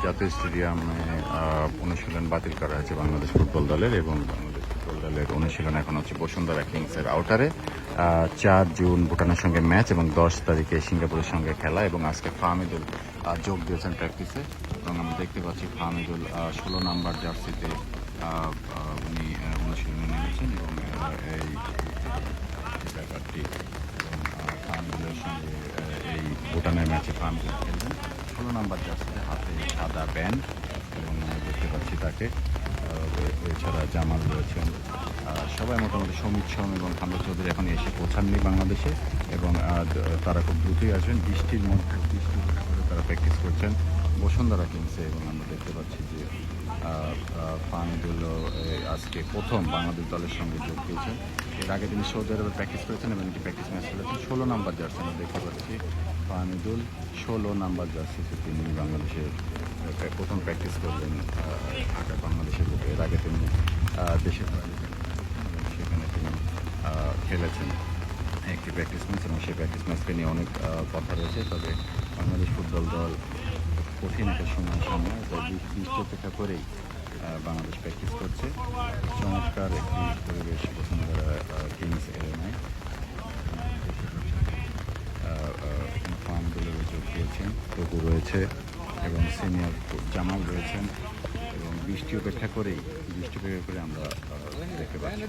জাতীয় স্টেডিয়ামে অনুশীলন বাতিল করা হয়েছে বাংলাদেশ ফুটবল দলের, এবং বাংলাদেশ ফুটবল দলের অনুশীলন এখন হচ্ছে বসুন্ধরা কিংসের আউটারে। 4 জুন ভুটানের সঙ্গে ম্যাচ এবং 10 তারিখে সিঙ্গাপুরের সঙ্গে খেলা, এবং আজকে ফাহমিদুল যোগ দিয়েছেন প্র্যাকটিসে, এবং আমরা দেখতে পাচ্ছি ফাহমিদুল 16 নাম্বার জার্সিতে উনি অনুশীলনে নেমেছেন, এবং এই ব্যাপারটি এবং ফাহমিদুলের সঙ্গে এই ভুটানের ম্যাচে ফাহমিদুল খেলবেন 16 নাম্বার জার্সিতে, হাতে সাদা ব্যান্ড, এবং দেখতে পাচ্ছি তাকে। এছাড়া জামাল রয়েছেন, সবাই মোটামুটি সমিত সোম এবং খান্দা চৌধুরী এখন এসে পৌঁছাননি বাংলাদেশে, এবং তারা খুব দ্রুতই আসবেন। বৃষ্টির মধ্যে করে তারা প্র্যাকটিস করছেন বসুন্ধরা কিংসে, এবং আমরা দেখতে পাচ্ছি যে ফাহমিদুল আজকে প্রথম বাংলাদেশ দলের সঙ্গে যোগ দিয়েছেন। এর আগে তিনি সৌদি আরবে প্র্যাকটিস করেছেন এবং একটি প্র্যাকটিস ম্যাচ খেলেছেন। 16 নাম্বার জার্সি আমরা দেখতে পাচ্ছি ফাহমিদুল 16 নাম্বার জার্সিতে তিনি বাংলাদেশের প্রথম প্র্যাকটিস করবেন ঢাকা বাংলাদেশের বুকে। এর আগে তিনি দেশের বাইরে সেখানে তিনি খেলেছেন একটি প্র্যাকটিস ম্যাচ, এবং সেই প্র্যাকটিস ম্যাচকে নিয়ে অনেক কথা রয়েছে। তবে বাংলাদেশ ফুটবল দল কঠিন একটা সময় সামনে, তাই বৃষ্টি অপেক্ষা করেই বাংলাদেশ প্র্যাকটিস করছে। চমৎকার একটি পরিবেশ বসুন্ধরা কিংস এরিনায়। ফার্মগুলো যোগ দিয়েছেন, তবু রয়েছে, এবং সিনিয়র জামাল রয়েছেন, এবং বৃষ্টি অপেক্ষা করে আমরা দেখতে পাচ্ছি।